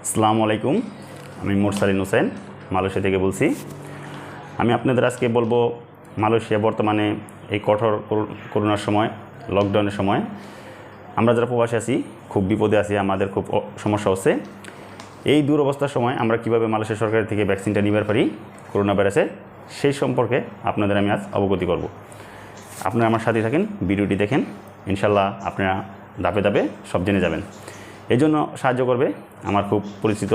আসসালামু আলাইকুম, আমি মুরসালিন হোসেন মালয়েশিয়া থেকে বলছি। আমি আপনাদের আজকে বলবো মালয়েশিয়া বর্তমানে এই কঠোর করোনার সময়, লকডাউনের সময় আমরা যারা প্রবাসী আছি খুব বিপদে আছি, আমাদের খুব সমস্যা হচ্ছে। এই দুরবস্থার সময় আমরা কীভাবে মালয়েশিয়া সরকার থেকে ভ্যাকসিনটা নিতে পারি করোনা ভাইরাসের, সেই সম্পর্কে আপনাদের আমি আজ অবগতি করব। আপনারা আমার সাথে থাকেন, ভিডিওটি দেখেন, ইনশাল্লাহ আপনারা ধাপে ধাপে সব জেনে যাবেন। এই জন্য সাহায্য করবে আমার খুব পরিচিত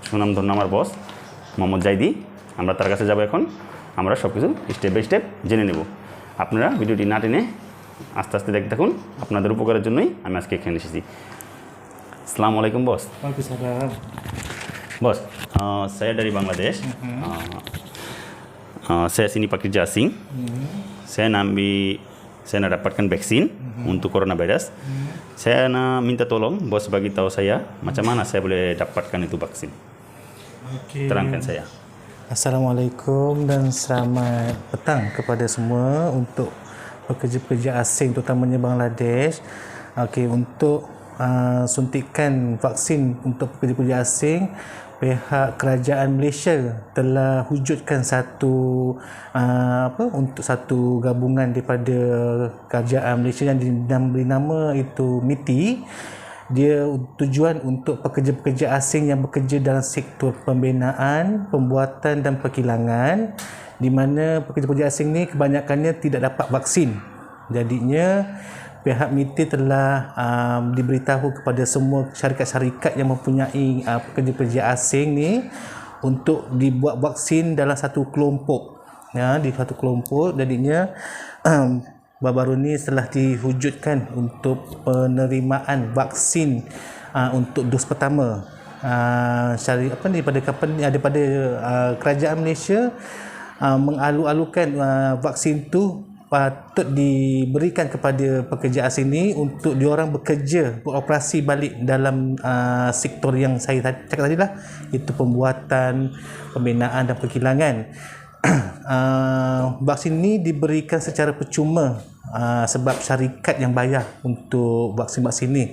সুনামধন্য আমার বস মোহাম্মদ জাইদি। আমরা তার কাছে যাব এখন, আমরা সব কিছু স্টেপ বাই স্টেপ জেনে নেব। আপনারা ভিডিওটি না টেনে আস্তে আস্তে দেখতে থাকুন, আপনাদের উপকারের জন্যই আমি আজকে এখানে এসেছি। আসসালামু আলাইকুম bos. Waalaikumsalam. Bos, saya dari Bangladesh. Saya sini pekerja asing. Saya nak dapatkan vaksin untuk coronavirus. Saya minta tolong bos bagi tahu saya macam mana saya boleh dapatkan itu vaksin. Okey. Terangkan saya. Assalamualaikum dan selamat petang kepada semua untuk pekerja-pekerja asing terutamanya Bangladesh. Okey, untuk suntikan vaksin untuk pekerja-pekerja asing, pihak kerajaan Malaysia telah wujudkan untuk satu gabungan daripada kerajaan Malaysia yang diberi nama itu MITI. Dia tujuan untuk pekerja-pekerja asing yang bekerja dalam sektor pembinaan, pembuatan dan perkilangan, di mana pekerja-pekerja asing ni kebanyakannya tidak dapat vaksin. Jadinya pihak MITI telah diberitahu kepada semua syarikat-syarikat yang mempunyai pekerja-pekerja asing ni untuk dibuat vaksin dalam satu kelompok. Ya, di satu kelompok. Jadinya baru-baru ni telah diwujudkan untuk penerimaan vaksin untuk dos pertama. Daripada kerajaan Malaysia mengalu-alukan vaksin tu patut diberikan kepada pekerja asing ni untuk diorang bekerja, beroperasi balik dalam sektor yang saya cakap tadi lah, itu pembuatan, pembinaan dan perkilangan. Vaksin ni diberikan secara percuma sebab syarikat yang bayar untuk vaksin-vaksin ni.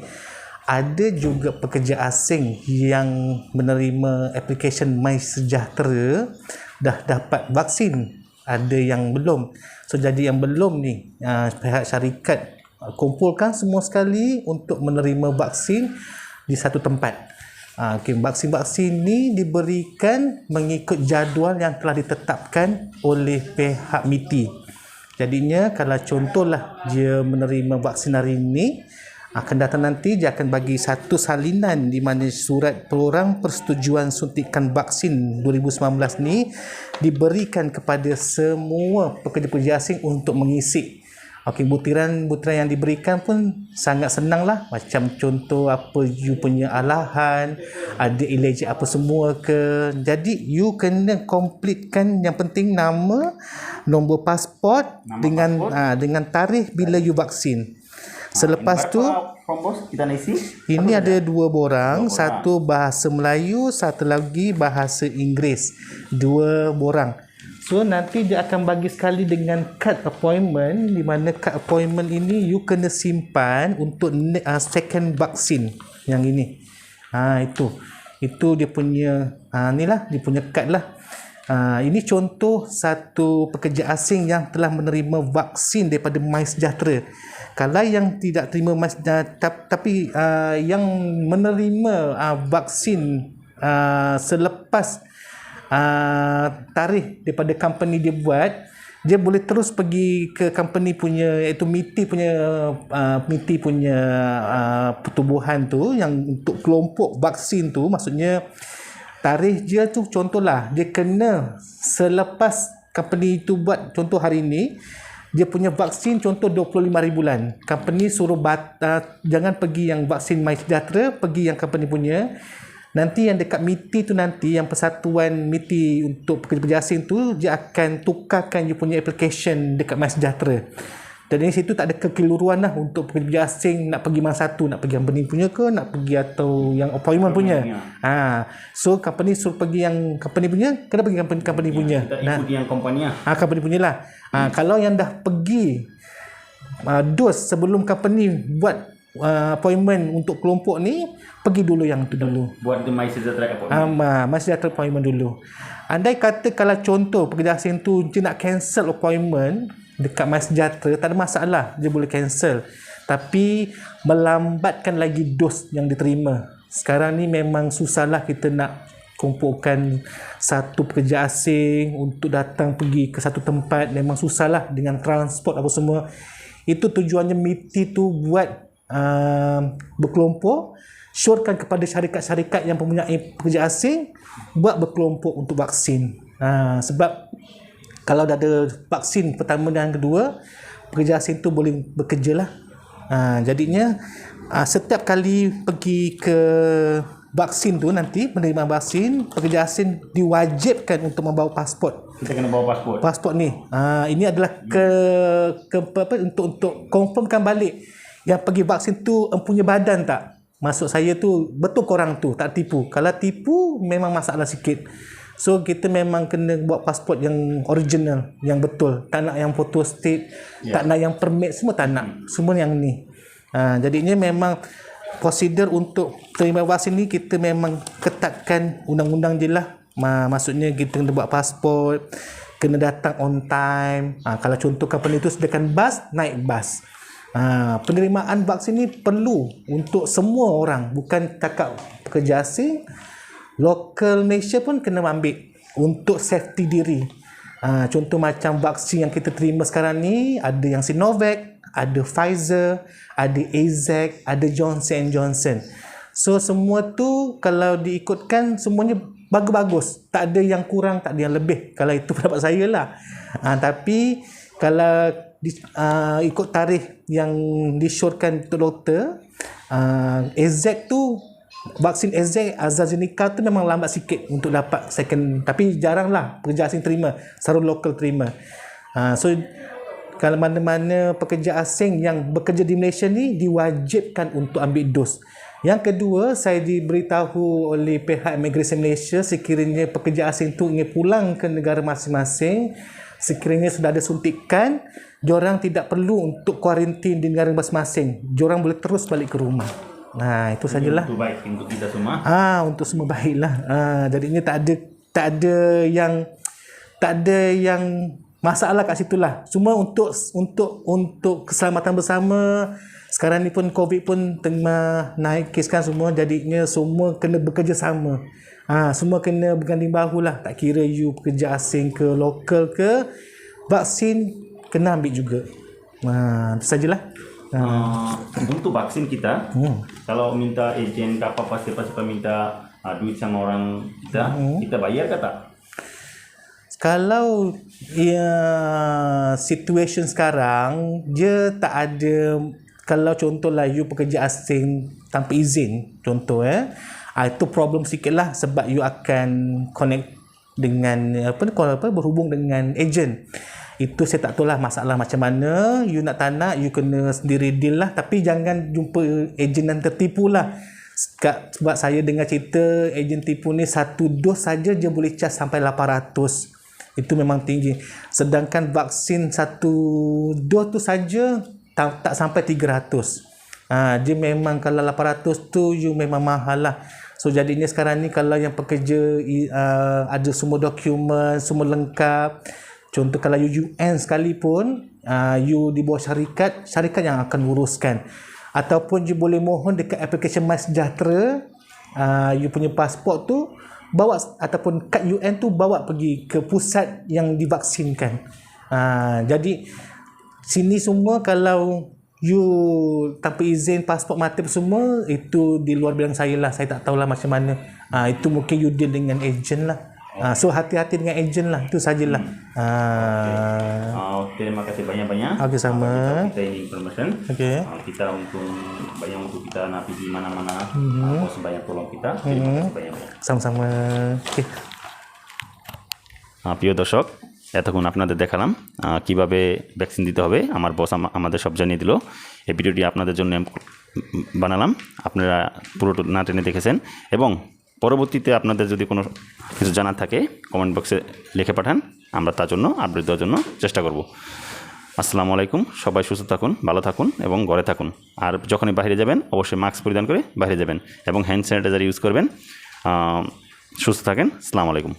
Ada juga pekerja asing yang menerima aplikasi MySejahtera dah dapat vaksin, ada yang belum. So jadi yang belum ni, pihak syarikat kumpulkan semua sekali untuk menerima vaksin di satu tempat. Okay, vaksin-vaksin ni diberikan mengikut jadual yang telah ditetapkan oleh pihak MITI. Jadinya kalau contohlah dia menerima vaksin hari ini, akan datang nanti dia akan bagi satu salinan di mana surat pelorang persetujuan suntikan vaksin 2019 ni diberikan kepada semua pekerja-pekerja asing untuk mengisi. Okey, butiran-butiran yang diberikan pun sangat senang lah. Macam contoh apa you punya alahan, ada ejek apa semua ke. Jadi you kena completekan, yang penting nama, nombor pasport, dengan tarikh bila you vaksin. Selepas tu ini ada dua borang, satu bahasa Melayu, satu lagi bahasa Inggeris. Dua borang. So nanti dia akan bagi sekali dengan kad appointment, di mana kad appointment ini you kena simpan untuk second vaksin yang ini. Itu dia punya dia punya kad lah. Ini contoh satu pekerja asing yang telah menerima vaksin daripada MySejahtera. Kalau yang tidak terima tapi yang menerima vaksin selepas tarikh daripada company dia buat, dia boleh terus pergi ke company punya, iaitu MITI punya pertubuhan tu yang untuk kelompok vaksin tu. Maksudnya tarikh dia tu, contohlah dia kena selepas company tu buat, contoh hari ni dia punya vaksin contoh 25 bulan. Company suruh jangan pergi yang vaksin MySejahtera, pergi yang company punya. Nanti yang dekat MITI tu, nanti yang persatuan MITI untuk pekerja asing tu, dia akan tukarkan dia punya application dekat MySejahtera. Dan di situ tak ada kekeliruan lah untuk pekerja asing nak pergi mana satu, nak pergi company punya ke, nak pergi atau yang appointment punya. So company suruh pergi yang company punya, kena pergi company punya. Kita ikut yang company lah. Company punya lah. Kalau yang dah pergi dos sebelum company buat appointment untuk kelompok ni, pergi dulu yang tu dulu. Buat the My Sejahtera appointment. Masih ada appointment dulu. Andai kata kalau contoh pekerja asing tu dia nak cancel appointment dekat My Sejahtera, tak ada masalah, dia boleh cancel. Tapi melambatkan lagi dos yang diterima. Sekarang ni memang susahlah kita nak kumpulkan satu pekerja asing untuk datang pergi ke satu tempat, memang susahlah dengan transport apa semua. Itu tujuannya MITI tu buat berkelompok, syorkan kepada syarikat-syarikat yang mempunyai pekerja asing buat berkelompok untuk vaksin. Sebab kalau dah ada vaksin pertama dan kedua, pekerja asing tu boleh bekerja lah. Jadinya setiap kali pergi ke vaksin tu, nanti penerimaan vaksin, pekerja asing diwajibkan untuk membawa pasport. Kita kena bawa pasport. Pasport ni, ini adalah untuk confirmkan balik yang pergi vaksin tu empunya badan tak. Maksud saya tu betul korang tu tak tipu. Kalau tipu memang masalah sikit. So kita memang kena buat pasport yang original, yang betul. Tak nak yang photo state, tak nak yang permit, semua tak nak. Semua yang ni. Jadinya memang prosedur untuk terima vaksin ni kita memang ketatkan undang-undang je lah. Maksudnya kita kena buat pasport, kena datang on time. Kalau contoh company tu sediakan bas, naik bas. Penerimaan vaksin ni perlu untuk semua orang, bukan cakap pekerja asing, local Malaysia pun kena ambil untuk safety diri. Contoh macam vaksin yang kita terima sekarang ni, ada yang Sinovac, ada Pfizer, ada AZ, ada Johnson & Johnson. So semua tu kalau diikutkan semuanya bagus-bagus, tak ada yang kurang, tak ada yang lebih. Kalau itu pendapat saya lah. Tapi kalau ikut tarikh yang disyorkan untuk doktor, AZ tu, vaksin AstraZeneca tu memang lambat sikit untuk dapat second, tapi jaranglah pekerja asing terima, selalu lokal terima. So kalau mana-mana pekerja asing yang bekerja di Malaysia ni diwajibkan untuk ambil dos. Yang kedua, saya diberitahu oleh pihak Imigresen Malaysia, sekiranya pekerja asing tu ingin pulang ke negara masing-masing, sekiranya sudah ada suntikan, diorang tidak perlu untuk kuarantin di negara masing-masing. Diorang boleh terus balik ke rumah. Itu sajalah. Untuk baik untuk kita semua. Untuk semua baiklah. Jadinya tak ada yang masalah kat situlah. Semua untuk keselamatan bersama. Sekarang ni pun COVID pun tengah naik kes kan semua, jadinya semua kena bekerja sama. Semua kena berganding bahu lah. Tak kira you pekerja asing ke lokal ke, vaksin kena ambil juga. Itu sajalah. Untuk vaksin kita, kalau minta ejen ke apa, pasti minta duit sama orang kita, kita bayar ke tak? Kalau situation sekarang, dia tak ada. Kalau contohlah you pekerja asing tanpa izin, contoh itu problem sikit lah, sebab you akan connect dengan berhubung dengan ejen. Itu saya tak tahu lah masalah macam mana. You nak tak nak, you kena sendiri deal lah. Tapi jangan jumpa ejen yang tertipu lah. Sebab saya dengar cerita ejen tipu ni, satu dos saja dia boleh charge sampai 800. Itu memang tinggi. Sedangkan vaksin satu dos tu saja tak sampai 300. Dia memang kalau 800 tu you memang mahal lah. So jadinya sekarang ni kalau yang pekerja ada semua dokumen, semua lengkap. Contoh kalau you UN sekalipun, you di bawah syarikat yang akan uruskan. Ataupun you boleh mohon dekat aplikasi My Sejahtera, you punya pasport tu bawa, ataupun kad UN tu bawa pergi ke pusat yang divaksinkan. Jadi sini semua kalau you tanpa izin, pasport mati semua, itu di luar bidang saya lah. Saya tak tahulah macam mana. Itu mungkin you deal dengan ejen lah. So hati-hati dengan ejen lah. Itu sajalah. Terima kasih banyak-banyak. Okey, sama. Kita ini information. Okey. Kita untuk kita nak pergi mana-mana, bos banyak tolong kita. Terima kasih banyak-banyak. Sama-sama. Okey. প্রিয় দর্শক, এতক্ষণ আপনাদের দেখালাম কিভাবে ভ্যাকসিন দিতে হবে। আমার বস আমাদের সব জানিয়ে দিল। এই ভিডিওটি আপনাদের জন্য বানালাম, আপনারা পুরোটা না টেনে দেখেছেন। এবং পরবর্তীতে আপনাদের যদি কোনো কিছু জানার থাকে কমেন্ট বক্সে লিখে পাঠান, আমরা তার জন্য আপডেট দেওয়ার জন্য চেষ্টা করব। আসসালামু আলাইকুম, সবাই সুস্থ থাকুন, ভালো থাকুন এবং ঘরে থাকুন। আর যখনই বাইরে যাবেন অবশ্যই মাস্ক পরিধান করে বাইরে যাবেন এবং হ্যান্ড স্যানিটাইজার ইউজ করবেন। সুস্থ থাকেন। আসসালামু আলাইকুম।